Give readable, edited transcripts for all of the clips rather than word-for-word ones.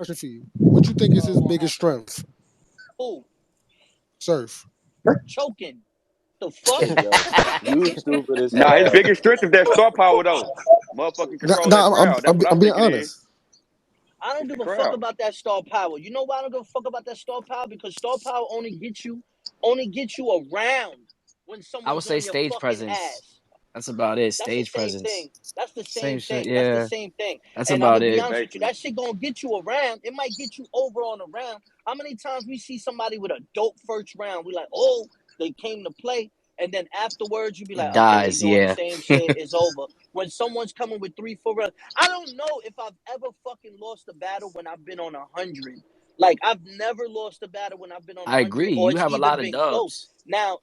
Question for you. What you think is his biggest strength? Who? Surf. Choking. The fuck? Yo, you stupid as Nah, his hell. biggest strength is that star power though. Motherfucking Nah, control that nah, crowd. That's what I'm I'm being thinking it is. honest. I don't It's the give a fuck crowd. about that star power. You know why I don't give a fuck about that star power? Because star power only gets you around when I would someone's say on your stage fucking presence. ass. That's about it. That's the Stage same presence. thing. That's the Same same shit. thing. That's the Yeah, same thing. that's And I'm about gonna be it. honest with you. Basically. That shit gonna get you around. It might get you over on a round. How many times we see somebody with a dope first round? We like, oh, they came to play. And then afterwards, you be It like, okay, they dies. doing the Yeah. same shit. It's over. When someone's coming with 3, 4 rounds, I don't know if I've ever fucking lost a battle when I've been on 100. Like I've never lost a battle when I've been on I 100, agree. or You it's have a either lot of been close. dubs. Now,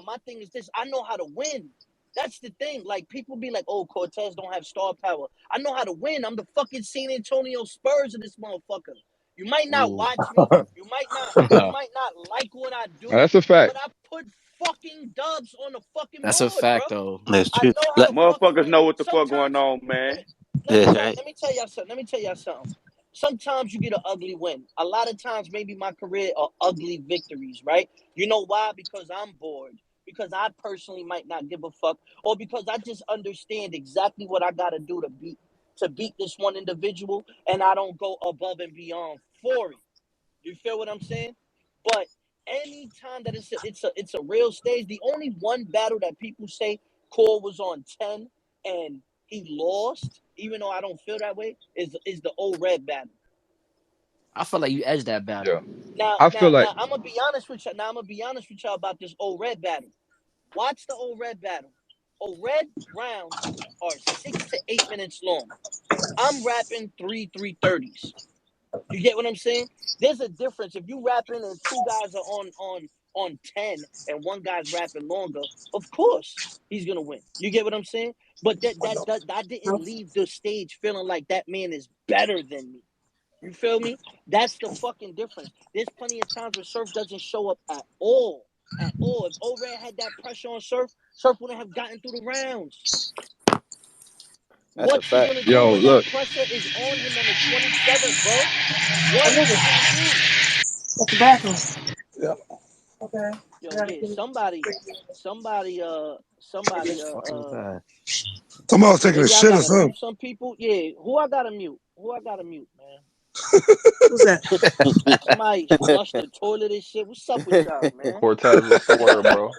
my thing is this: I know how to win. That's the thing. Like people be like, "Oh, Cortez don't have star power." I know how to win. I'm the fucking San Antonio Spurs of this motherfucker. You might not Ooh. watch me. You might not like what I do, That's a fact. but I put fucking dubs on the fucking That's a board, bro. fact, though. That's I true. know how Let, to fucking Motherfuckers win. know what the fuck going Sometimes on, man. let me that's tell right. let me tell y'all something. Let me tell y'all something. Sometimes you get an ugly win. A lot of times, maybe my career are ugly victories, right? You know why? Because I'm bored. Because I personally might not give a fuck, or because I just understand exactly what I gotta do to beat this one individual, and I don't go above and beyond for it. You feel what I'm saying? But anytime that it's a real stage, the only one battle that people say Core was on 10 and he lost, even though I don't feel that way, is the old red battle. I feel like you edged that Yeah. battle. Now, I feel now, like now I'm gonna be honest with you. Now I'm gonna be honest with y'all about this old red battle. Watch the old red battle. Old red rounds are 6 to 8 minutes long. I'm rapping 3:30s. You get what I'm saying? There's a difference. If you rapping and two guys are on 10 and one guy's rapping longer, of course he's gonna win. You get what I'm saying? But that didn't leave the stage feeling like that man is better than me. You feel me? That's the fucking difference. There's plenty of times where Surf doesn't show up at all. At all. If O-Red had that pressure on Surf, Surf wouldn't have gotten through the rounds. That's a What's he fact. gonna do yo, when that look, pressure is on him on the 27th, bro? What is he gonna do? That's the bathroom. Yeah. Okay. I Yo, gotta yeah, get it. somebody, Fuck was that? Somebody taking a maybe I shit or gotta something. mute some people. Yeah, who I gotta mute? Who I gotta mute, man? Who's that? Somebody flushed the toilet and shit. What's up with y'all, man? Cortez, what's the word, bro?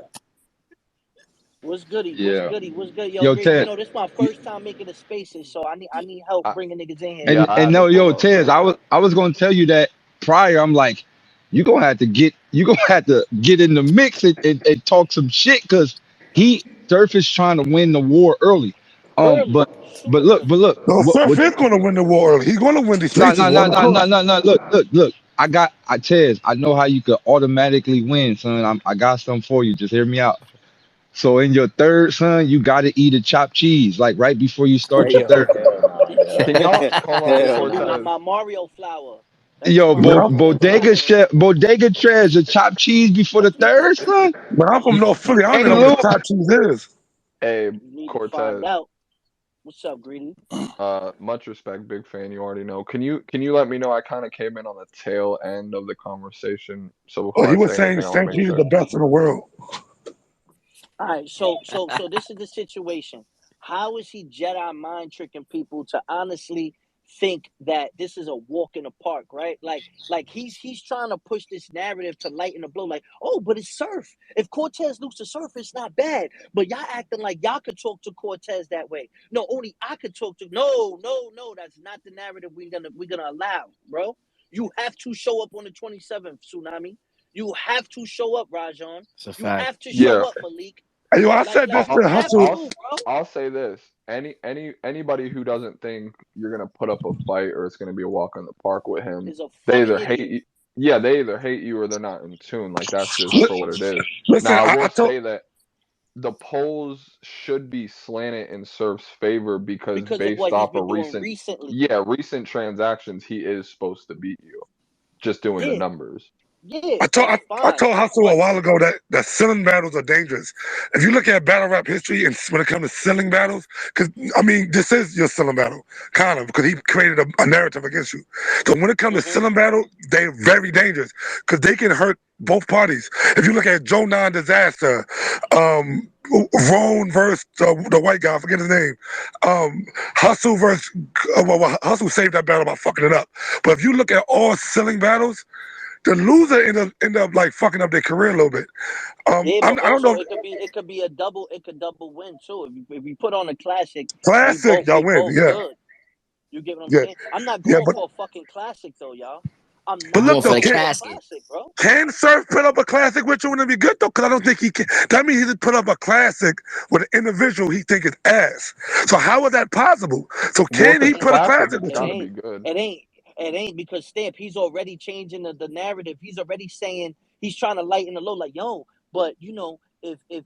What's goody? What's yeah. goody? What's good? Yo, Yo, Grady, Ted. this is my first time making the spaces, so I need help I, bringing niggas in here, yeah, And man. I and had to no, pull yo, up. Tez, I was gonna tell you that prior. I'm like, you gonna have to get in the mix and talk some shit because Surf is trying to win the war early. Early, But super look, early. but look, No, Surf is going to win the war early. He's going to win these no, stages no, one no, of no, course. no, no, no. Look. I know how you could automatically win, son. I got something for you. Just hear me out. So in your third, son, you got to eat a chopped cheese, like right before you start your Yo, third. hell nah, yo. Can y'all hold on, Yeah, I Hell need my, nah. Cortez? my Mario flour. That's Yo, my Man, I'm, Mario flour. Bodega Treasure, chopped cheese before the third, son. man, I'm from You North Philly. I don't even ain't know what lose. the top cheese is. Hey, You need to find Cortez. out. What's up, Greedy? Much respect, big fan. You already know. Can you let me know? I kind of came in on the tail end of the conversation, so Oh, before he I was say saying anything, I want to St. make Pete is sure. the best in the world. All right, so this is the situation. How is he Jedi mind tricking people to honestly think that this is a walk in the park, right? Like he's trying to push this narrative to lighten the blow. Like, oh, but it's Surf. If Cortez loses to Surf, it's not bad. But y'all acting like y'all could talk to Cortez that way. No, only I could talk to. No, no, no. That's not the narrative we're gonna allow, bro. You have to show up on the 27th, Tsunami. You have to show up, Rajon. It's a You fact. have to show Yeah, up, Malik. Hey, yo, I Like, said like this you to I'll have Hustle. I'll to, bro. I'll say this. Anybody who doesn't think you're gonna put up a fight or it's gonna be a walk in the park with him, Is a they fucking either hate idiot. you. Yeah, they either hate you or they're not in tune. Like that's just Li- for what it is. Listen, Now I I will told. say that the polls should be slanted in Surf's favor because Because of based what he's off been of doing recently. recent transactions, he is supposed to beat you. Just doing the Yeah, numbers. Yeah, I told that's I fine. told Hustle a But while ago that ceiling battles are dangerous. If you look at battle rap history and when it comes to ceiling battles, because I mean this is your ceiling battle, kind of, because he created a narrative against you. So when it comes to hmm ceiling battle, they're very dangerous because they can hurt both parties. If you look at Joe Non Disaster, Roan versus the white guy, I forget his name, Hustle versus Hustle saved that battle by fucking it up. But if you look at all ceiling battles, the loser end up like fucking up their career a little bit. yeah, but I don't also know. it could be double win too. If you put on a classic, Classic, we y'all win. both Yeah, good. You get what I'm yeah, saying? I'm not yeah. going for a fucking classic though, y'all. I'm But You not look going for though, the going for a casket? classic, bro. can Surf put up a classic with you and it'd be good though? Because I don't think he can. That means he just put up a classic with an individual he think is ass. So how is that possible? So Well, if can he it's It put a classic, classic it's with it got you? to be ain't good. it ain't it ain't because Stamp, he's already changing the narrative. He's already saying he's trying to lighten the load, like, yo, but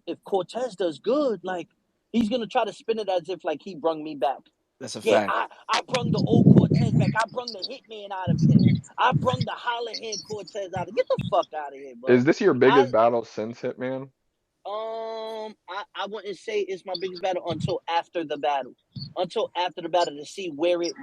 if Cortez does good, like he's gonna try to spin it as if like he brung me back. That's a Yeah, fact. I brung the old Cortez back. I brung the hitman out of him. I brung the holler hand Cortez out of. Get the fuck out of here, bro. Is this your I biggest battle since Hitman? I wouldn't say it's my biggest battle until after the battle. Until after the battle to see where it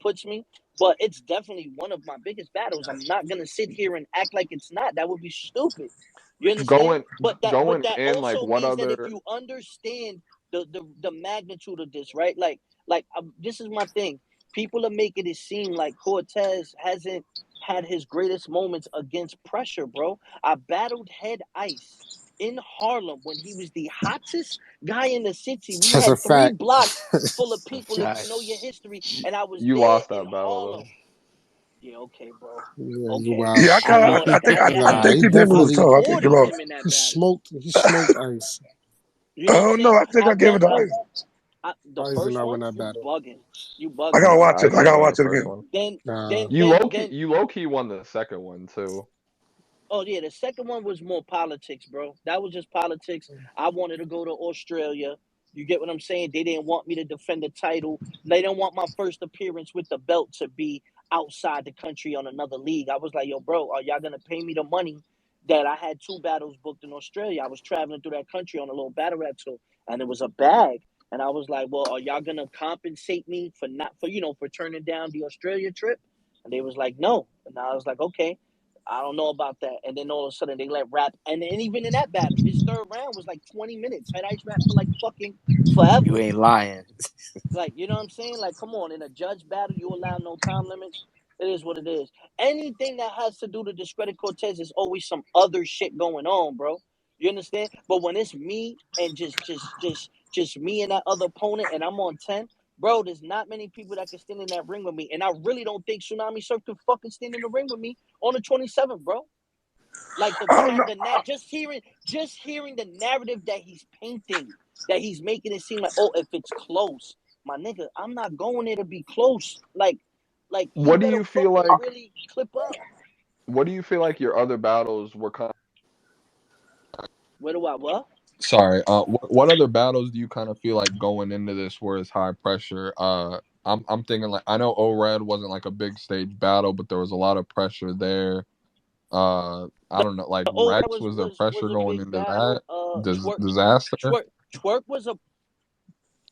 puts me. But it's definitely one of my biggest battles. I'm not gonna sit here and act like it's not. That would be stupid. You understand? Going But going that in, like, also what means that if other? you understand the magnitude of this, right? Like this is my thing. People are making it seem like Cortez hasn't had his greatest moments against pressure, bro. I battled Head Ice in Harlem when he was the hottest guy in the city. We That's a had three fact. blocks full of That's a people. If you fact. know your history, and I was You there lost in that battle Harlem. though. Yeah, okay, bro. Yeah, you Okay, wild. Yeah, I lost. I think That You that I Nah, think lying. he you did I lose definitely too. I think you slaughtered lost. him in that he battle. smoked Ice. You know what I'm No, saying? I think I I gave it won to the Ice. the Ice did first not win one. that You battle. bugging. You I bugging. gotta Nah, watch I it. I didn't gotta win the watch it first again. one. Then Nah. then then then You low key won the second one too. Oh yeah, the second one was more politics, bro. That was just politics. I wanted to go to Australia. You get what I'm saying? They didn't want me to defend the title. They didn't want my first appearance with the belt to be outside the country on another league. I was like, yo, bro, are y'all gonna pay me the money that I had two battles booked in Australia? I was traveling through that country on a little battle rap tour, and it was a bag. And I was like, well, are y'all gonna compensate me for not for for turning down the Australia trip? And they was like, no. And I was like, okay. I don't know about that. And then all of a sudden they let rap, and even in that battle, his third round was like 20 minutes. Head Ice rap for like fucking forever. You ain't lying. Like, you know what I'm saying? Like, come on, in a judge battle, you allow no time limits. It is what it is. Anything that has to do to discredit Cortez is always some other shit going on, bro. You understand? But when it's me and just me and that other opponent, and I'm on 10, bro, there's not many people that can stand in that ring with me. And I really don't think Tsunami Surf could fucking stand in the ring with me on the 27th, bro. Like I don't know. just hearing the narrative that he's painting, that he's making it seem like, oh, if it's close, my nigga, I'm not going there to be close. Like he What do better you feel fucking like? really clip up. What do you feel like your other battles were kind? Where do I what? Sorry. What other battles do you kind of feel like going into this where it's high pressure? I'm thinking like I know O-Red wasn't like a big stage battle, but there was a lot of pressure there. I don't know, like The old Rex, was was there was pressure was a going big into that? battle. Disaster? Twerk was a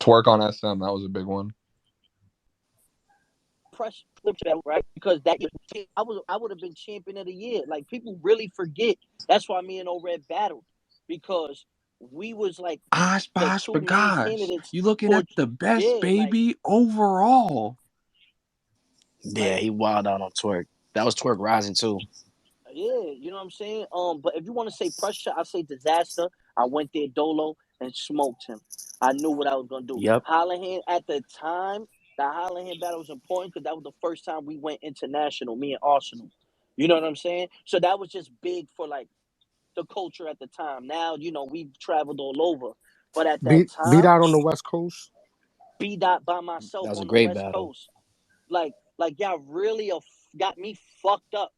Twerk on SM, that was a big one. pressure battle, right? Because that year I would have been champion of the year. Like people really forget. That's why me and O Red battled because we was like Osh, the bosh, two main bagosh. candidates You looking for at the best, yeah, like baby, overall. Yeah, like he wild out on Twerk. That was Twerk rising too. yeah, you know what I'm saying? But if you want to say pressure, I say disaster. I went there dolo and smoked him. I knew what I was gonna do. Yep. Holland at the time, the Holland battle was important because that was the first time we went international, me and Arsenal. You know what I'm saying? So that was just big for like the culture at the time. Now, we've traveled all over. But at that Beat time, out on the West Coast. B dot by That myself was a on the great West battle. Coast. Like y'all really got me fucked up.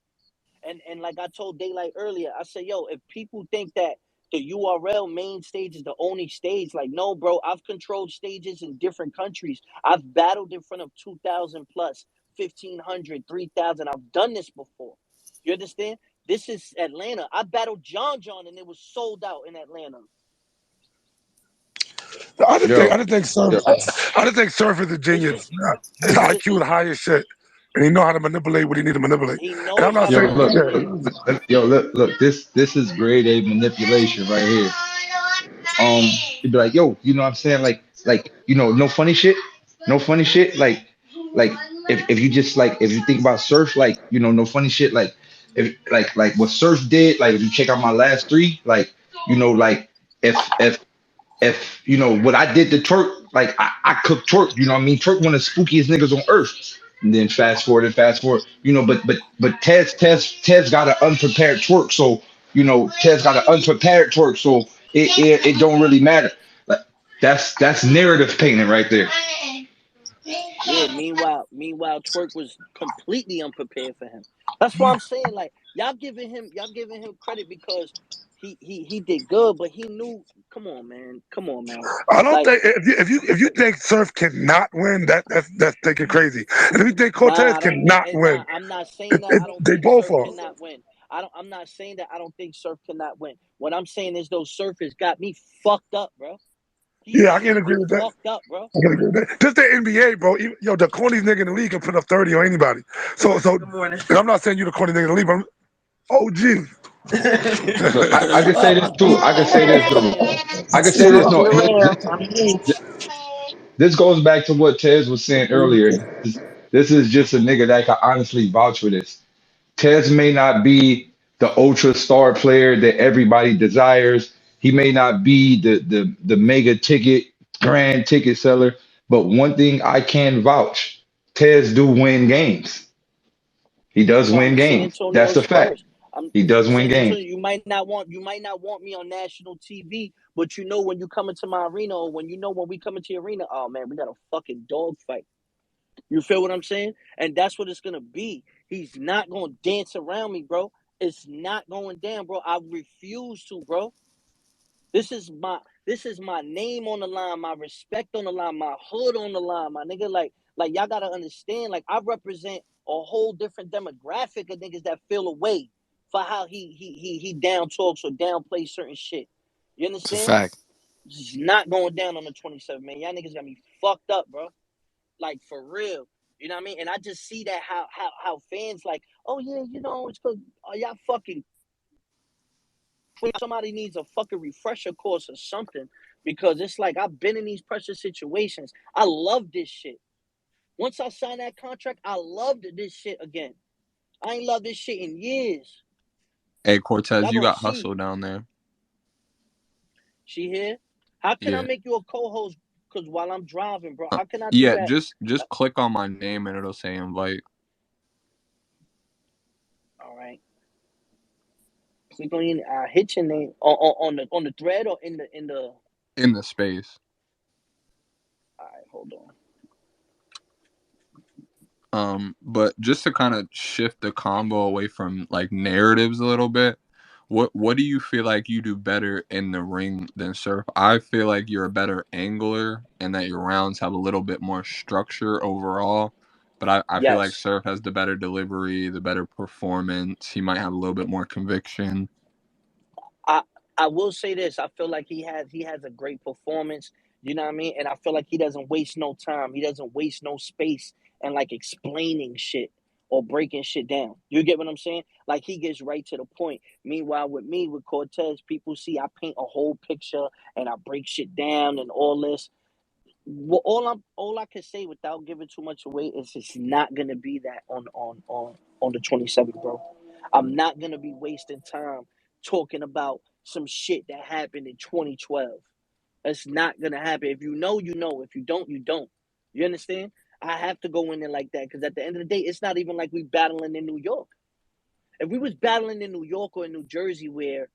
And like I told Daylyt earlier, I said, yo, if people think that the URL main stage is the only stage, like, no, bro, I've controlled stages in different countries. I've battled in front of 2,000 plus, 1,500, 3,000. I've done this before. You understand? This is Atlanta. I battled John and it was sold out in Atlanta. I Yo, just think yo, Surf is a It's genius. just His IQ is high as shit, and he know how to manipulate what he need to manipulate. he And I'm knows not how to yo, saying, look, manipulate. yo, look. This is grade A manipulation right here. He'd be like, yo, you know what I'm saying? Like, no funny shit. No funny shit. Like if you just like if you think about Surf, like, no funny shit, like if like what Surf did, like if you check out my last three, like, like if what I did to Turk, like I cooked Turk, you know what I mean? Turk one of the spookiest niggas on earth. And then fast forward, but Tez got an unprepared twerk, so Tez got an unprepared twerk, so it don't really matter. Like that's narrative painting right there. Yeah. Meanwhile, Twerk was completely unprepared for him. That's why I'm saying, like, y'all giving him credit because he did good, but he knew. Come on, man. Come on, man. I don't Like, think if you think Surf cannot win, that's thinking crazy. And if you think nah, Cortez cannot win, I'm not saying that I don't they think both Surf are. cannot win. I'm not saying that I don't think Surf cannot win. What I'm saying is, though, Surf has got me fucked up, bro. He Yeah, I has can't me agree with that. fucked up, bro. I can't agree with that. Just the NBA, bro. Yo, the corniest nigga in the league can put up 30 on anybody. So, Good morning. and I'm not saying you the corny nigga in the league, but oh, geez. Look, I can say this too. I can say this though. I can say this. I'm No, aware. I'm engaged. this goes back to what Tez was saying earlier. This is just a nigga that can honestly vouch for this. Tez may not be the ultra star player that everybody desires. He may not be the mega ticket, grand ticket seller. But one thing I can vouch, Tez do win games. He does So win I'm San games. That's Antonio a fact. Spurs. I'm He does win San games. Antonio. You might not want me on national TV, but when you come into my arena, or when we come into your arena, oh man, we got a fucking dog fight. You feel what I'm saying? And that's what it's gonna be. He's not gonna dance around me, bro. It's not going down, bro. I refuse to, bro. This is my name on the line, my respect on the line, my hood on the line, my nigga. Like y'all gotta understand. Like, I represent a whole different demographic of niggas that feel away for how he down talks or downplays certain shit. You It's a understand? fact. This is not going down on the 27th, man. Y'all niggas got me fucked up, bro. Like, for real. You know what I mean? And I just see that how fans like, oh yeah, it's because y'all fucking, somebody needs a fucking refresher course or something, because it's like I've been in these pressure situations. I love this shit. Once I signed that contract, I loved this shit again. I ain't loved this shit in years. Hey, Cortez, Y'all you gonna got see. hustle down there. She here? How can I Yeah. make you a co-host? Because while I'm driving, bro, Uh, how can I do yeah, that? just click on my name and it'll say invite. All right. Click on your, hit your name on the thread or in the. In the space. All right, hold on. But just to kind of shift the combo away from like narratives a little bit, what do you feel like you do better in the ring than Surf? I feel like you're a better angler and that your rounds have a little bit more structure overall. But I feel like Yes. Surf has the better delivery, the better performance. He might have a little bit more conviction. I I will say this. I feel like he has a great performance. You know what I mean? And I feel like he doesn't waste no time. He doesn't waste no space and like explaining shit or breaking shit down. You get what I'm saying? Like, he gets right to the point. Meanwhile, with me, with Cortez, people see I paint a whole picture and I break shit down and all this. Well, all I can say without giving too much away is it's not gonna be that on the 27th, bro. I'm not gonna be wasting time talking about some shit that happened in 2012. That's not gonna happen. If you know, you know. If you don't, you don't. You understand? I have to go in there like that because at the end of the day, it's not even like we battling in New York. If we was battling in New York or in New Jersey, where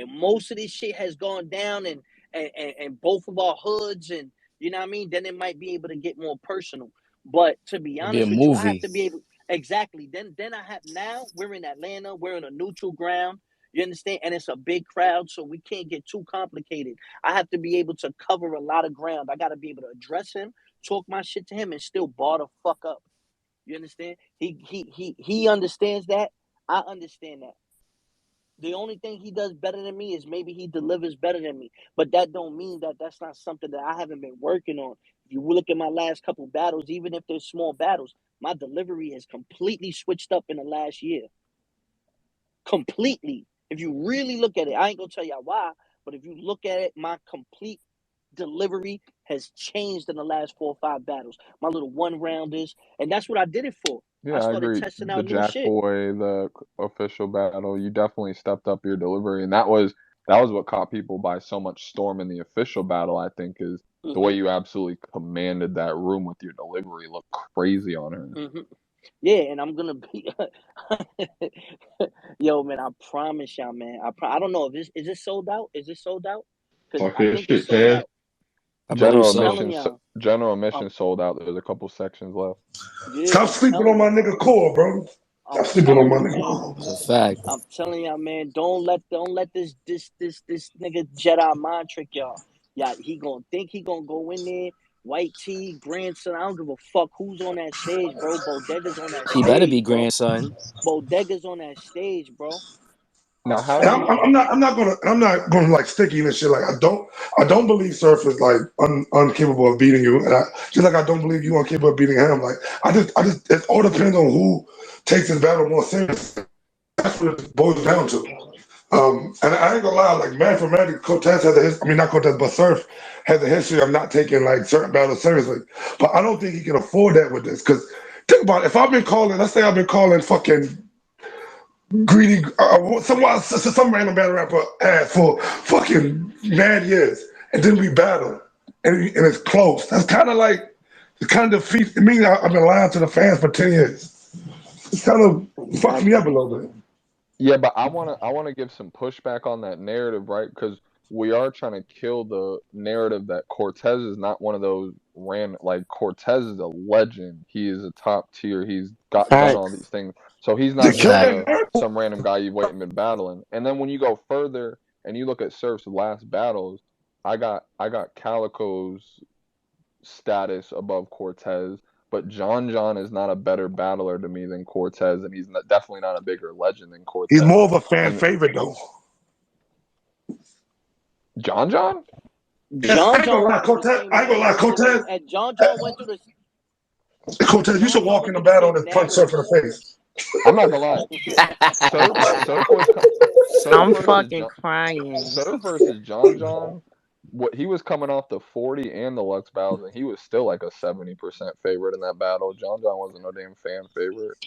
most of this shit has gone down, and both of our hoods, and you know what I mean, then it might be able to get more personal. But to be It'll be a honest with you, I have movie. to be able, exactly. Then I have, now we're in Atlanta, we're in a neutral ground. You understand? And it's a big crowd, so we can't get too complicated. I have to be able to cover a lot of ground. I got to be able to address him, talk my shit to him, and still bar the fuck up. You understand? He understands that. I understand that. The only thing he does better than me is maybe he delivers better than me. But that don't mean that that's not something that I haven't been working on. If you look at my last couple battles, even if they're small battles, my delivery has completely switched up in the last year. Completely. If you really look at it, I ain't gonna tell y'all why, but if you look at it, my complete delivery has changed in the last 4 or 5 battles. My little one rounders, and that's what I did it for. I Yeah, I started agree. testing The out new Jack shit. Boy, the official battle, you definitely stepped up your delivery, and that was what caught people by so much storm in the official battle. I think is the way Mm-hmm. you absolutely commanded that room with your delivery. Looked crazy on her. Mm-hmm. Yeah, and I'm gonna be, yo, man. I promise y'all, man. I don't know if is this sold out. Is it sold out? Because Talk I your think it's shit, sold Taz. out. I believe General I'm so. telling admission, y'all. general Um, admission sold out. There's a couple sections left. yeah, Stop I'm sleeping on telling my y'all. nigga Core, bro. Stop I'm sleeping on telling my you, nigga man. Core. It's a fact. I'm telling y'all, man. Don't let this nigga Jedi mind trick y'all. Yeah, he gonna think he gonna go in there. White tee, grandson. I don't give a fuck who's on that stage, bro. Bodega's on that He better stage, be bro. grandson. Bodega's on that stage, bro. Now, I'm how do And telling you? y'all. I'm not gonna like sticky and shit. Like I don't believe Surf is like uncapable of beating you, and just like I don't believe you incapable of beating him. Like I just, it all depends on who takes his battle more seriously. That's what it boils down to. And I ain't gonna lie, like man for man, Cortez has a history. I mean, not Cortez, but Surf has a history of not taking like certain battles seriously. But I don't think he can afford that with this. Because think about it, if I've been calling, let's say I've been calling fucking greedy, some random battle rapper ass for fucking mad years, and then we battle, and it's close. That's kind of like it kind of defeats. It means I've been lying to the fans for 10 years. It's kind of fucked me up a Exactly. little bit. Yeah, but I wanna give some pushback on that narrative, right? Because we are trying to kill the narrative that Cortez is not one of those like Cortez is a legend. He is a top tier. He's got done all Facts. these things. So he's They not That's a killed just fact. that narrative. some random guy you've waiting been battling. And then when you go further and you look at Surf's last battles, I got Calico's status above Cortez, but John is not a better battler to me than Cortez, and he's definitely not a bigger legend than He's Cortez. more of a fan And favorite though. John? Yeah, I John ain't gonna John lie, went through the Cortez. same I ain't gonna lie, narrative, Cortez. and John John went through the Cortez, you should John John walk in went the through the battle same and punch Surf in the narratives. face. I'm not gonna lie. Surf was Surf I'm versus fucking John crying. Surf versus John. What he was coming off the 40 and the Lux battles, and he was still like a 70% favorite in that battle. John wasn't no damn fan favorite.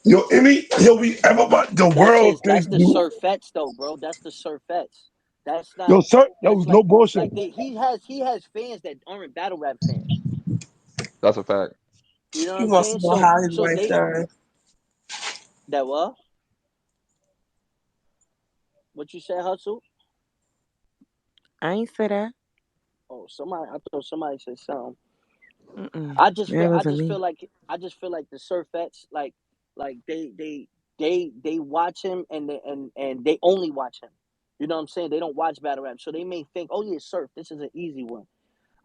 We everybody, the world That's thinks the you, surfettes though, bro. That's the surfettes. That's not Surf, that's no bullshit. he has fans that aren't battle rap fans. That's a fact. You know what He I'm wants to saying? know So how his so wife they died. that what you said, Hustle? I ain't say that. Oh, I thought somebody said something. Mm-mm. I just feel That I wasn't just feel me. like I just feel like the surfettes like they watch him and they only watch him. You know what I'm saying? They don't watch battle rap, so they may think, oh yeah, surf. This is an easy one.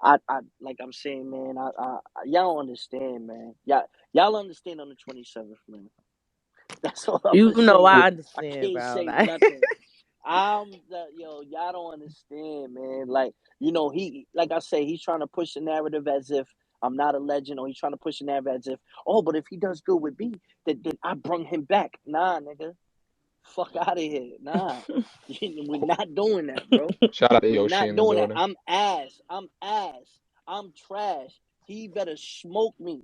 I like I'm saying, man. Y'all don't understand, man. Y'all understand on the 27th, man. That's all I'm You gonna know say. I I understand, can't bro. say Like, nothing. Y'all don't understand, man. Like, he, like I say, he's trying to push the narrative as if I'm not a legend, or he's trying to push the narrative as if, oh, but if he does good with me, then I brung him back. Nah, nigga, fuck out of here. Nah, we're not doing that, bro. Shout out to We're Yoshi not in the doing that. building. I'm ass. I'm ass. I'm trash. He better smoke me.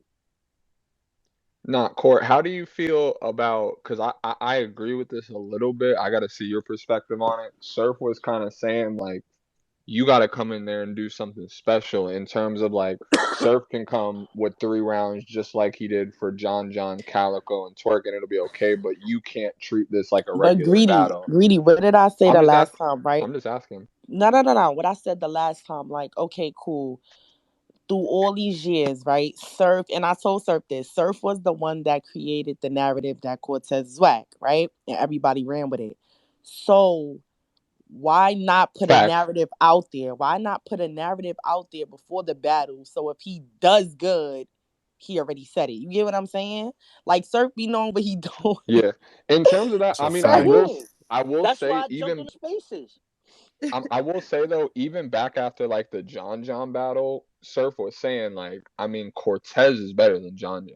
Not Court. How do you feel about? Because I agree with this a little bit. I got to see your perspective on it. Surf was kind of saying like you got to come in there and do something special in terms of like Surf can come with 3 rounds just like he did for John, Calico, and Twerk, and it'll be okay. But you can't treat this like a but regular greedy, battle. greedy. What did I say I'm the just last asking. time? Right? I'm just asking. No. What I said the last time, like, okay, cool. Through all these years, right? Surf, and I told Surf this. Surf was the one that created the narrative that Cortez is whack, right? And everybody ran with it. So why not put a Facts. narrative out there? Why not put a narrative out there before the battle? So if he does good, he already said it. You get what I'm saying? Like Surf be knowing what he doing. Yeah. In terms of that, It's I a mean, fact. I will That's why say I jumped even on the spaces. I will say though, even back after like the John battle, Surf was saying like, I mean, Cortez is better than John.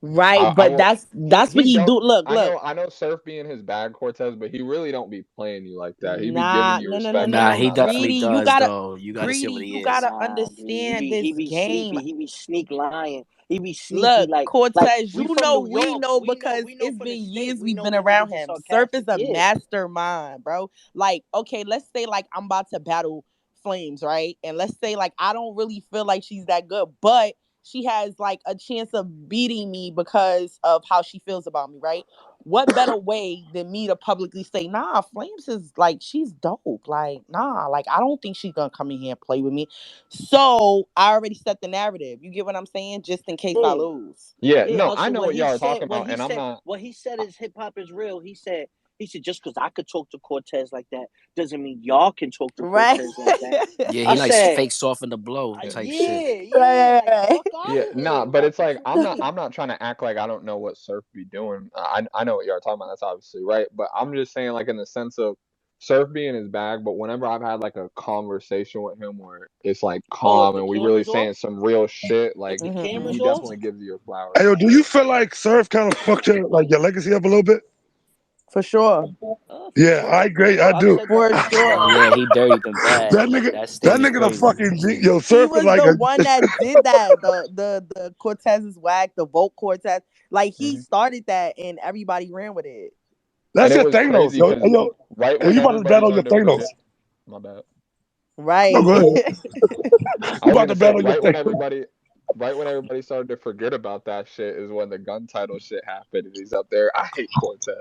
Right, I but will. that's what He he don't. do. Look, look. I know Surf be in his bag, Cortez, but he really don't be playing you like that. He be giving Nah, you no, no, no, respect no, when Nah, no. it's he not definitely Greedy, time. you does gotta though. You gotta see what greedy, he you is. gotta Nah, dude, understand he this be game. sleepy. He be sneak lying. He be sneaky Look, like Cortez, we you from know New we York. know We because know it's from the been state. years We we've know been when around niggas is him. Surf is sarcastic. a Yeah. mastermind, bro. Like, okay, let's say like I'm about to battle Flames, right? And let's say like I don't really feel like she's that good, but she has like a chance of beating me because of how she feels about me, right? What better way than me to publicly say, nah, Flames is like, she's dope. Like, nah, like, I don't think she's gonna come in here and play with me. So I already set the narrative. You get what I'm saying? Just in case I Yeah. lose. Yeah, Yeah, no, I Hustle. know What what he y'all are said, talking about, and I'm not. what he said is hip hop is real. He said just because I could talk to Cortez like that doesn't mean y'all can talk to Right? Cortez like that. Yeah, I he likes said, fake soften the blow type shit. yeah, yeah, right, like right, fuck out Yeah, of nah, here. but Like it's what like you mean? I'm not trying to act like I don't know what Surf be doing. I know what y'all are talking about. That's obviously right, but I'm just saying like in the sense of Surf being his bag. But whenever I've had like a conversation with him where it's like Oh, if calm the and we really camera's off, saying some real shit, like if the he camera's Mhm. off, definitely gives you your Hey, flowers yo, for do you sure. feel like Surf kind of fucked your legacy up a little bit? For sure. for Yeah, sure, I for agree. I sure. I've do. said that For from the Oh sure. jump. yeah, he dirtied them bad. That That statement nigga the crazy. fucking G. Yo, He Surf is was like the a. one that did that. The Cortez's whack, the Volt Cortez. Like he Hmm. started that and everybody ran with it. And That's it your was Thanos, crazy yo. because Hey, yo, right hey, when you about to everybody battle your started to Thanos. forget, my bad. No, Right. go ahead. I You was about gonna to say battle your Thanos. right when everybody started to forget about that shit is when the gun title shit happened, and he's up there. I hate Cortez.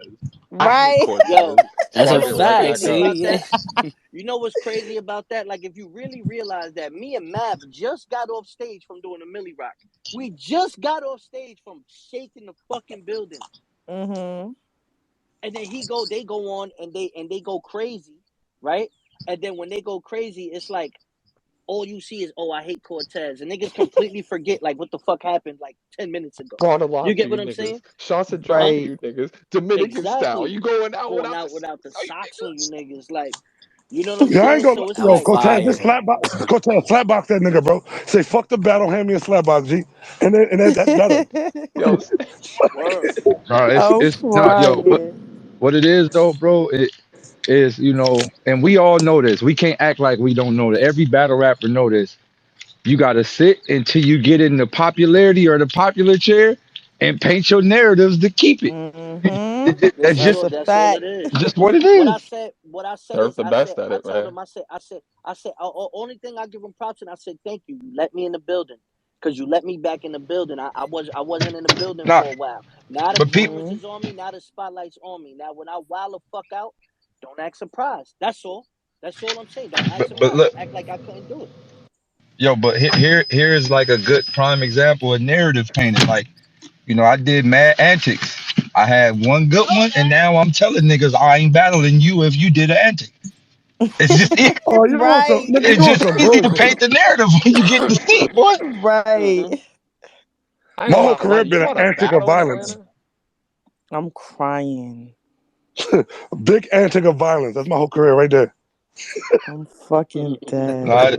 I hate Right. Yo, Cortez. That's you a Spark know it what's right fact. back crazy up. about See, yeah. that? You know what's crazy about that? Like, if you really realize that me and Mav just got off stage from doing a Millie Rock. We just got off stage from shaking the fucking building. Mm-hmm. And then they go on and they go crazy, right? And then when they go crazy, it's like all you see is, oh, I hate Cortez. And niggas completely forget like what the fuck happened like 10 minutes ago. Brought a lot You for get you what I'm niggas. saying? Shots of drop Huh? for Right. you niggas. Dominican style. Exactly. You going out Going without the out without the socks on, you socks on you niggas. niggas. Like, you know what I'm Yeah, I ain't saying? gonna. So it's That was Yo, like, Cortez, just fire. slapbox. Cortez, slapbox that nigga, bro. Say fuck the battle, hand me a slapbox, G. And that's better. Yo, word. No, I'm it's not, yo. crying. What it is though, bro? It is, and we all know this. We can't act like we don't know that. Every battle rapper know this. You gotta sit until you get in the popularity or the popular chair, and paint your narratives to keep it. Mm-hmm. That's That's just a That's all fact. it is. just what it is. What I said Surf is, the best at I it, told man. him, I said, only thing I give him props and I said, thank you. You let me in the building. Cause you let me back in the building. I wasn't in the building Nah, for a while. Now the but people, cameras Mm-hmm. is on me. Now the spotlight's on me. Now when I wild the fuck out, don't act surprised. That's all. That's all I'm saying. Don't act but surprised. look, Don't act like I couldn't do it. yo, but here's like a good prime example of narrative painting. Like, I did mad antics. I had one good one, and now I'm telling niggas I ain't battling you if you did an antic. It's just Oh, you on some Right. nigga? You it's on just some easy to bullshit. paint the narrative when you get in the seat, boy. Right. Mm-hmm. I ain't My gonna whole lie, career Matt. You been an about to antic of battle in violence. Atlanta? I'm crying. Big antic of violence. That's my whole career right there. I'm fucking dead. Nah,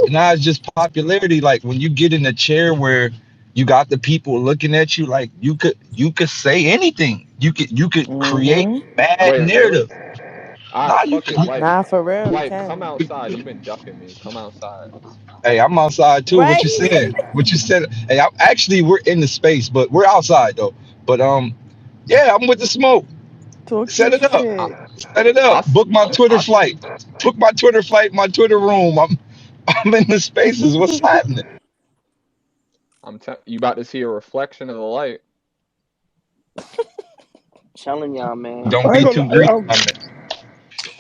now it's just popularity. Like when you get in a chair where you got the people looking at you, like you could say anything. You could create Mm-hmm. mad Wait, really? narrative. All Nah, right, fuck it. Nah, for real, you Come can. outside. You've been ducking me. Come outside. hey, I'm outside too. What Right? you said? What you said? Hey, actually we're in the space, but we're outside though. But yeah, I'm with the smoke. Talk Set your it up. I, shit. Set it I, up. s- Book my Twitter I s- flight. Book my Twitter flight. My Twitter room. I'm in the spaces. What's happening? you about to see a reflection of the light. Telling y'all, man. Don't I ain't be gonna. too greedy.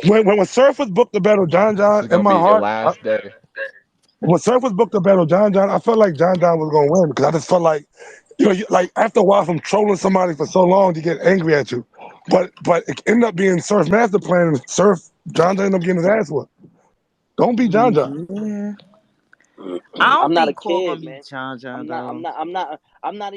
When Surf was booked to battle John This John is in gonna my be your heart, last day. when Surf was booked to battle John John, I felt like John John was gonna win because I just felt like, like after a while from trolling somebody for so long, you get angry at you. But it ended up being Surf master plan, and Surf John John ended up getting his ass whooped. Don't be John John. Yeah. I I'm don't not a think Cole gonna kid, be man. John John I'm not. I'm though. not. I'm not. I'm not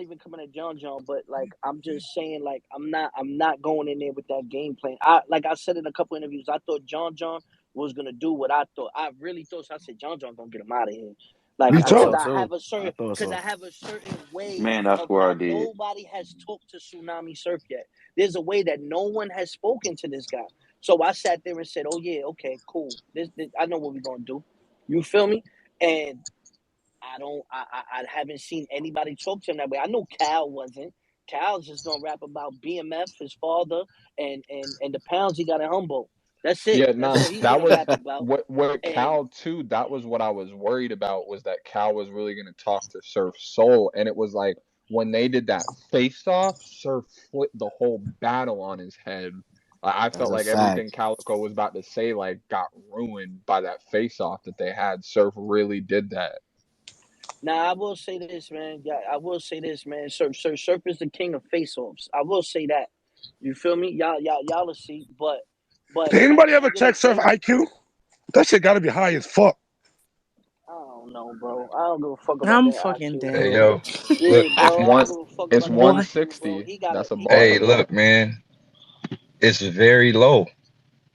even coming at John John. But like, I'm just saying, like, I'm not. I'm not going in there with that game plan. Like I said in a couple interviews, I thought John John was gonna do what I thought. I really thought. So I said John John gonna get him out of here. Like, I Me thought because too. so I have too. a I certain, thought because I so. have a certain way Man, I of swear I how did. nobody has talked to Tsunami Surf yet. There's a way that no one has spoken to this guy. So I sat there and said, "Oh yeah, okay, cool. This I know what we're gonna do." You feel me? And I don't. I haven't seen anybody talk to him that way. I know Cal wasn't. Cal's just gonna rap about BMF, his father, and the pounds he got in Humboldt. That's it. Yeah, That's nah, what he's that gonna was rap about. what And Cal too. That was what I was worried about, was that Cal was really gonna talk to Surf Soul, and it was like when they did that face off, Surf flipped the whole battle on his head. I That's felt a like everything fact. Calico was about to say like got ruined by that face off that they had. Surf really did that. now I will say this, man. Yeah, I will say this, man. Surf is the king of face-offs. I will say that. You feel me? Y'all will see. But Did at anybody the ever end of the check Surf day, IQ? That shit gotta be high as fuck. I don't know, bro. I don't give a fuck about I'm that fucking IQ, Hey, bro. dead. yo, look, Yeah, It's bro. I don't one give a fuck it's about that What? IQ, bro. 160. That's a He got hey, bar. a look, man, it's very low.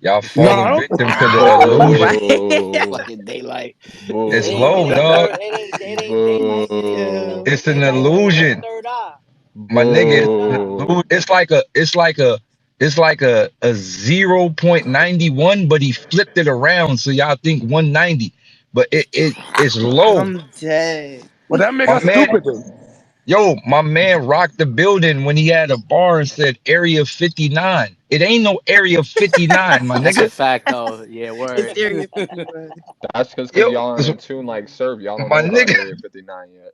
Y'all No, I falling don't. victim to the illusion. Right? Boo. Fucking Daylyt. It's It low, ain't Boo. dog. third. It ain't daylight. Boo. It's an Daylight don't have a illusion, third eye. my He got a nigga. third eye. Boo. It's like a 0.91, but he flipped it around so y'all think 190. But it's low. I'm dead. But that make My us man, stupid then. my man rocked the building when he had a bar and said Area 59. It ain't no Area 59, my That's a nigga. fact though. Yeah, It's word. Area 51. That's because Yo, y'all aren't in tune like Surf. Y'all don't my know about nigga. Area 59 yet.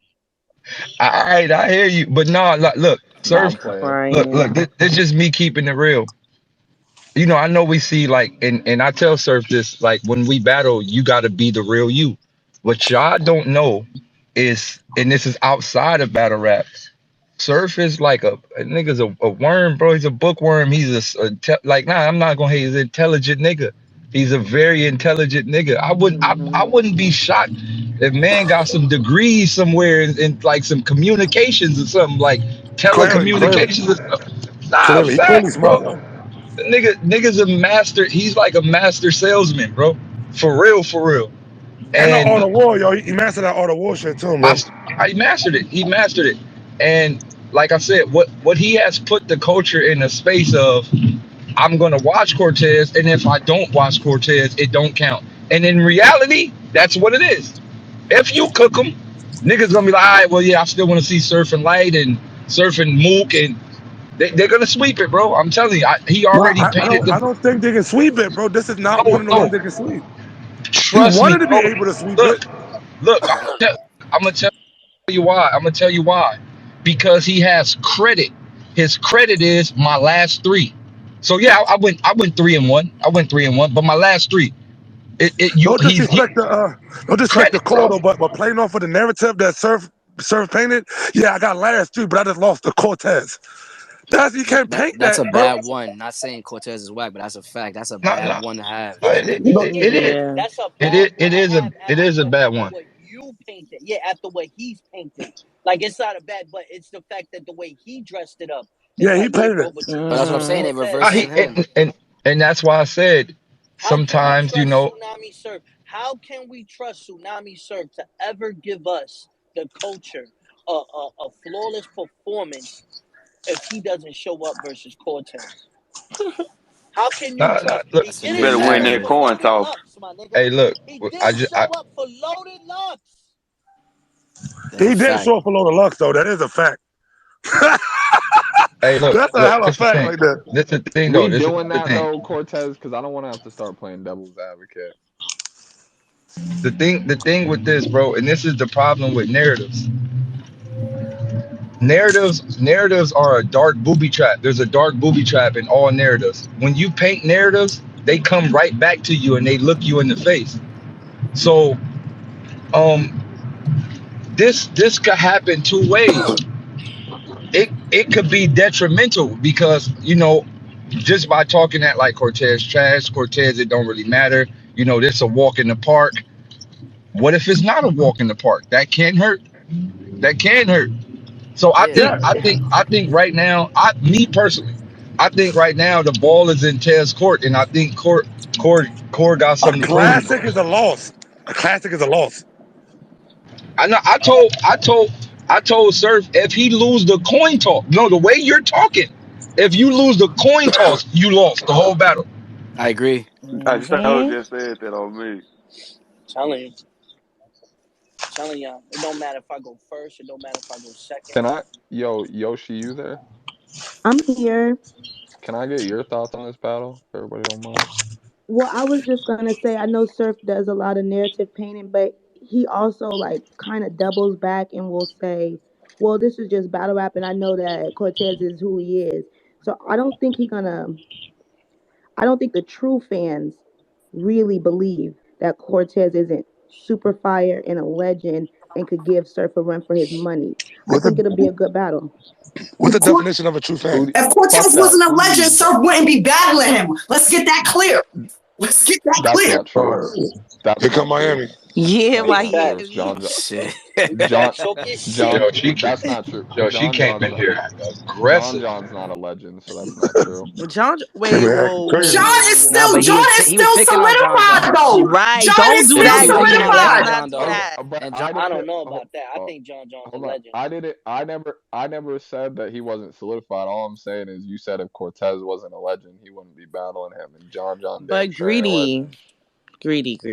All right, I hear you. But no, look, Nah, Surf, I'm playing. Crying. this just me keeping it real. I know we see like, and I tell Surf this, like when we battle, you got to be the real you. What y'all don't know is, and this is outside of battle rap. Surf is like a nigga's a worm, bro. He's a bookworm. He's like, nah, I'm not gonna hate. He's an intelligent nigga. He's a very intelligent nigga. I Hmm. wouldn't be shocked if man got some degrees somewhere in like some communications or something like Clearly, telecommunications or something. Nah, clearly, he clearly facts, smart bro. though. Nigga's a master. He's like a master salesman, bro. For real, for real. And the And art of war, yo, he mastered that art of war shit too, I, man. I mastered it. He mastered it. And like I said, what he has put the culture in a space of, I'm gonna watch Cortez, and if I don't watch Cortez, it don't count. And in reality, that's what it is. If you cook them, niggas gonna be like, all right, well, yeah, I still want to see Surfing Light and Surfing Mook, and they're gonna sweep it, bro. I'm telling you, he No, already painted I the. don't think they can sweep it, bro. This is not No, one of the ones no, they can sweep. He trust me, wanted to be bro. able to sweep it. Look, look, I'm gonna tell you why. I'm gonna tell you why. Because he has credit. His credit is my last three. So yeah, I went 3-1. I went 3-1, but my last three, it you No he disrespect to no disrespect to credit, Cole bro. though, but playing off of the narrative that Surf painted, yeah, I got last three, but I just lost to Cortez. You can't paint That's that, a bro. bad one. Not saying Cortez is whack, but that's a fact. That's a No, bad no, one to have. no, You know, it is. Yeah. That's a bad one to have It is a bad after one. what you painted. Yeah, after what he's painted. Like it's not a bad, but it's the fact that the way he dressed it up. It's yeah, he like, yeah, painted bro, it. but you But that's what I'm painted saying. Mm. It Cortez, Ah, reverses bro. to him. and that's why I said How can we sometimes trust Tsunami Surf? How can we trust Tsunami Surf to ever give us the culture a flawless performance if he doesn't show up versus Cortez? How can you trust? look. He That's a You didn't good better show win up that narrative. for coin fucking toss. Lux, my nigga. Hey, look. He I didn't just show up for loaded Lux. That's a He did fact. show up a load of Lux though. That is a fact. hey That's a look. hell of a This the fact thing. right there. This the thing though. We This is doing the that thing. though, Cortez, because I don't want to have to start playing devil's advocate. The thing with this, bro, and this is the problem with narratives. Narratives are a dark booby trap. There's a dark booby trap in all narratives. When you paint narratives, they come right back to you and they look you in the face. So um this could happen two ways. It could be detrimental because just by talking that like Cortez trash, Cortez, it don't really matter. This a walk in the park. What if it's not a walk in the park? That can hurt. That can hurt. So I Yeah. think Yeah. I think right now, me personally, I think right now the ball is in Tez's court, and I think court got A something to prove. classic is a loss. A classic is a loss. I know. I told Surf if he lose the coin toss. No, the way you're talking, if you lose the coin toss, you lost the whole battle. I agree. I sure Hmm. just said that on me. Telling y'all, it don't matter if I go first. It don't matter if I go second. Can I, Yoshi, you there? I'm here. Can I get your thoughts on this battle, if everybody don't mind? Well, I was just gonna say I know Surf does a lot of narrative painting, but he also like kind of doubles back and will say, "Well, this is just battle rap, and I know that Cortez is who he is." So I don't think the true fans really believe that Cortez isn't super fire and a legend and could give Surf a run for his money. I What's think the it'll be a good battle. what's If, the Cor- definition of a true Who? fan? Do, if Cortez fuck that. wasn't a Who do legend, you? Surf wouldn't be battling him. Let's get that clear. Let's get that That's clear. not true. That's Here come not true. Miami. Yeah, Big That's not facts. true. Miami. Shit. Big John, facts. Talk your shit. John. Yo, That's not true. she came in here John aggressive. John's not a legend, so that's not true. John, Came wait, here whoa, acting whoa, crazy. John whoa, is whoa, Nah, still but whoa. John is he was still picking on John solidified John. though. Right, John don't is do He still was that, picking Greedy. on Let's John solidified. not John do though. that. But And John, I I didn't. don't know Hold, about that. I think John John's a hold on. legend. I didn't. I never said that he wasn't solidified. All I'm saying is you said if Cortez wasn't a legend, he wouldn't be battling him, and John damn But sure ain't a Greedy, legend.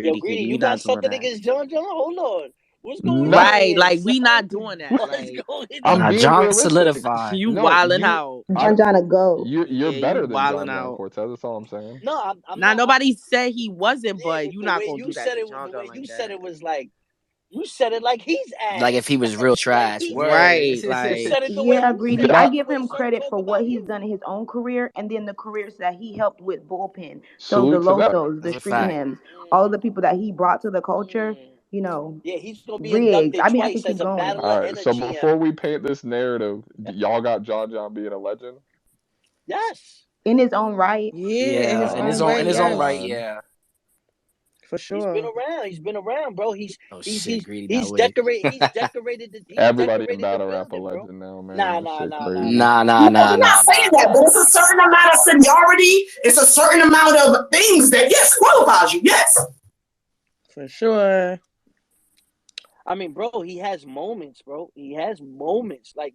Yo, Greedy. Greedy, We you got not doing something that. against John John? Hold on. What's going No, on Right, here, like son? we not doing that. What's Like going I'm nah, on? being John realistic. solidified. you No, wilding out. I, John John a go. you're Yeah, you better than wilding John out. Cortez. That's all I'm saying. No, I'm Now not. nobody said he wasn't, Yeah, but you the not way gonna you do that said to it, John the way John like you said that. it was like you said it like he's Like if ass, he was real like trash. he. Word. Right, You like said it the way Yeah, you said Greedy. Can it, I I? like the give way him Surf credit talk for what about he's you. done in his own career and then the careers that he helped with bullpen. So the Salute to that. Losos, the That's a street fact. hymns, all of Mm, the people that he brought to the culture, mm. you know, Yeah, he's gonna be Riggs. inducted I mean, I can twice keep as a going. battler All right. and a So GM. before we paint this narrative, y'all got John being a legend. Yes. In his own right. yeah, in his Oh own my right, In his own right, yes, God. yeah. for He's been sure. around. He's been around, bro. Oh shit, Greedy not He's with it. decorated. He's Everybody in decorated the battle rap a building, bro. legend now, man. Nah, This nah, shit nah, nah, crazy. nah, Nah, nah. nah, No, nah, we're not nah, saying nah, that, but nah. it's a certain amount of seniority. It's a certain amount of things that yes qualifies you. Yes. For sure. I mean, bro, he has moments, bro. He has moments. Like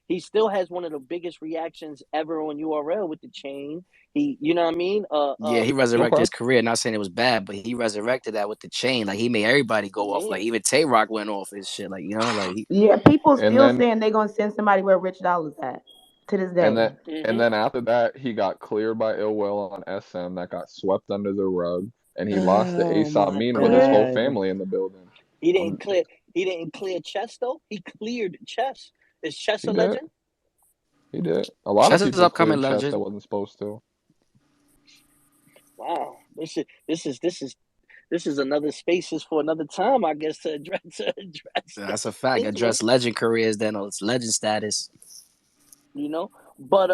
he still has one of the biggest reactions ever on URL with the chain. You know what I mean? Yeah, he resurrected Okay. his career. Not saying it was bad, but he resurrected that with the chain. Like he made everybody go off. Yeah. Like even Tay Rock went off his shit. Like like he, Yeah, people And still then saying they're gonna send somebody where Rich Dollars at to this and day. then and Mm-hmm. then after that, he got cleared by Ill Will on SM. That got swept under the rug, and he lost to Oh Aesop my Mina with his Clear. whole god. family in the building. He Um, didn't clear. He didn't clear chess though. He cleared chess. Is chess he a did. legend? He did. A lot of Chess is people upcoming cleared chess that legend. wasn't supposed to. Wow. This is another spaces for another time, I guess, to address That's a fact. influence. Address legend careers, then it's legend status. You know, but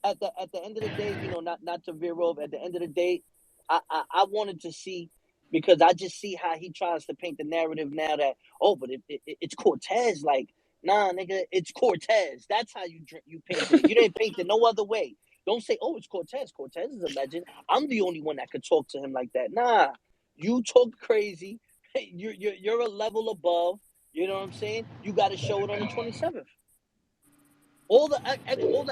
at the end of the day, you know, not to veer off. At the end of the day, I wanted to see because I just see how he tries to paint the narrative now that but it's Cortez. Like, nah, nigga, it's Cortez. That's how you painted it. You didn't paint it no other way. Don't say, oh, it's Cortez. Cortez is a legend. I'm the only one that could talk to him like that. Nah, you talk crazy. You're a level above. You know what I'm saying? You got to show it on the 27th. All the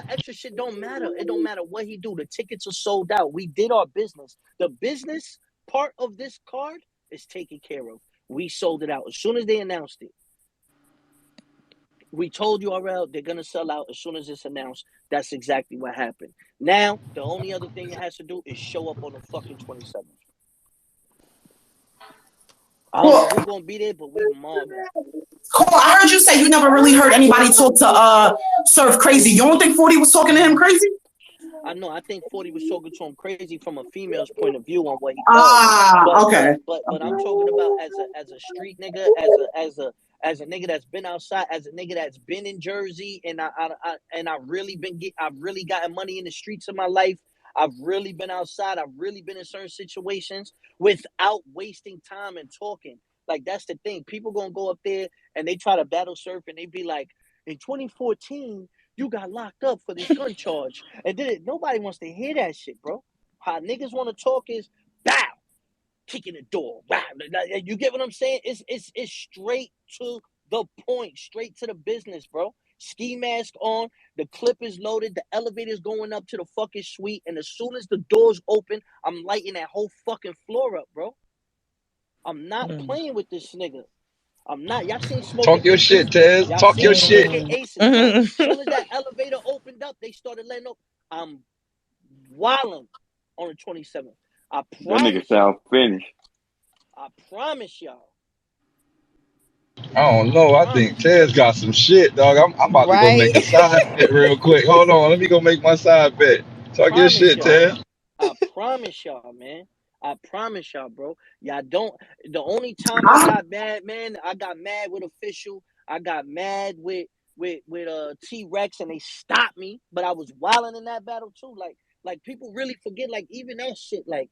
extra shit don't matter. It don't matter what he do. The tickets are sold out. We did our business. The business part of this card is taken care of. We sold it out as soon as they announced it. We told URL they're gonna sell out as soon as it's announced. That's exactly what happened. Now the only other thing it has to do is show up on the fucking 27th. I don't know Well, who's gonna be there, but we mobbing. Cole, I heard you say you never really heard anybody talk to Surf crazy. You don't think 40 was talking to him crazy? I know. I think 40 was talking to him crazy from a female's point of view on what he does. Ah, okay. But I'm talking about as a street nigga, as a nigga that's been outside, as a nigga that's been in Jersey, and I've really gotten money in the streets of my life. I've really been outside. I've really been in certain situations without wasting time and talking. Like that's the thing. People gonna go up there and they try to battle surf and they be like, in 2014, you got locked up for this gun charge. And then nobody wants to hear that shit, bro. How niggas want to talk is bow, kicking the door. Wow. You get what I'm saying? It's straight to the point, straight to the business, bro. Ski mask on, the clip is loaded, the elevator's going up to the fucking suite, and as soon as the doors open, I'm lighting that whole fucking floor up, bro. I'm not playing with this nigga. I'm not. Y'all seen Smoking Talk your Aces? shit, Tez. Y'all Talk your seen shit. Smoking Aces, bro. As soon as that elevator opened up, they started letting up. I'm wilding on the 27th. I That nigga promise y'all. sound finished. I promise y'all. I don't know. I think Tez got some shit, dog. I'm about to go make a Right. side bet real quick. Hold on. Let me go make my side bet. Talk your Promise shit, y'all. Tez. I promise y'all, man. I promise y'all, bro. Y'all don't. The only time I got mad, man, I got mad with Official. I got mad with T-Rex, and they stopped me. But I was wilding in that battle too. Like people really forget. Like even that shit. Like,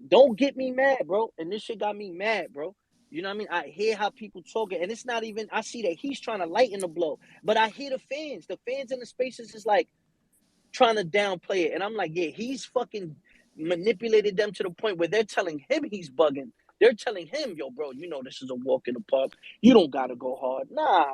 don't get me mad, bro. And this shit got me mad, bro. You know what I mean? I hear how people talking, and it's not even. I see that he's trying to lighten the blow, but I hear the fans. The fans in the spaces is like trying to downplay it, and I'm like, yeah, he's fucking manipulated them to the point where they're telling him he's bugging. They're telling him, yo, bro, you know this is a walk in the park. You don't gotta go hard. Nah,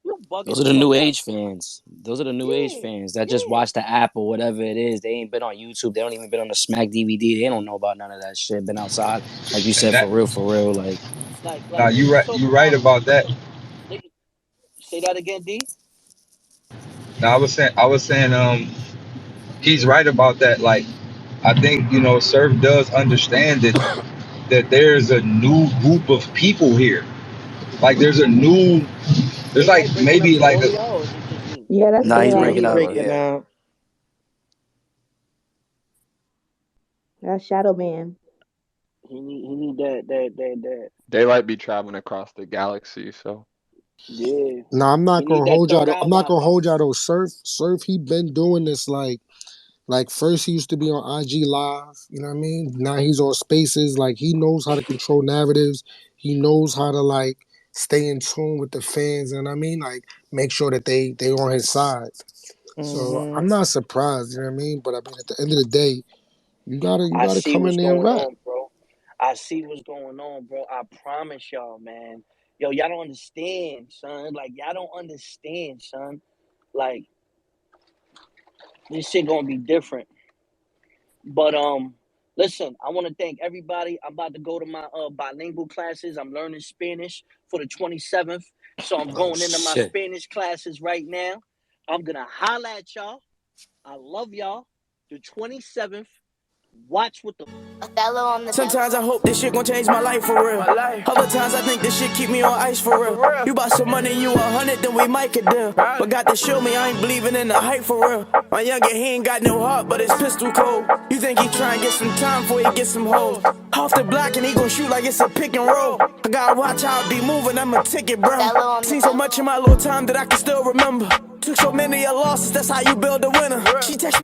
you bugging Those are the the fuck new out. age fans. Those are the new age Yeah, fans that just yeah. watch the app or whatever it is. They ain't been on YouTube. They don't even been on the Smack DVD. They don't know about none of that shit. Been outside, like you And said, that, for real. Like Like nah, you niggas right. talk You right about about that. niggas, say that again, D. Now I was saying, he's right about that. Like, I think Surf does understand that there's a new group of people here. Like, there's like Daylyt breaking up maybe for like all of y'all, or is it just me? Yeah, that's nah, he's Yeah, daylight. breaking he up. breaking Yeah, out. That's Shadow Man. He need that. Daylyt be traveling across the galaxy, so Yeah, Nah, I'm he not need gonna that hold y'all. third eye I'm not gonna Wi-Fi. hold y'all though. Surf. He been doing this like first he used to be on IG Live. You know what I mean? Now he's on Spaces. Like he knows how to control narratives. He knows how to like stay in tune with the fans. And I mean, like make sure that they on his side. So Hmm I'm not surprised. You know what I mean? But I mean, at the end of the day, you I gotta see come in what's there and going rap. on, bro. I see what's going on, bro. I promise y'all, man. Yo, y'all don't understand, son. Like, y'all don't understand, son. Like, this shit gonna be different. But listen, I want to thank everybody. I'm about to go to my bilingual classes. I'm learning Spanish for the 27th. So I'm oh going into my shit. Spanish classes right now. I'm gonna holla at y'all. I love y'all. The 27th. Watch what the Sometimes I hope this shit gon' change my life for real. Other times I think this shit keep me on ice for real. You bought some money, you 100, then we might could deal. But got to show me I ain't believing in the hype for real. My youngin', he ain't got no heart, but his pistol cold. You think he try and get some time before he get some hoes. Off the block and he gon' shoot like it's a pick and roll. I gotta watch how I be moving, I'm a ticket, bro. Seen so much in my little time that I can still remember. Took so many losses, that's how you build a winner. She text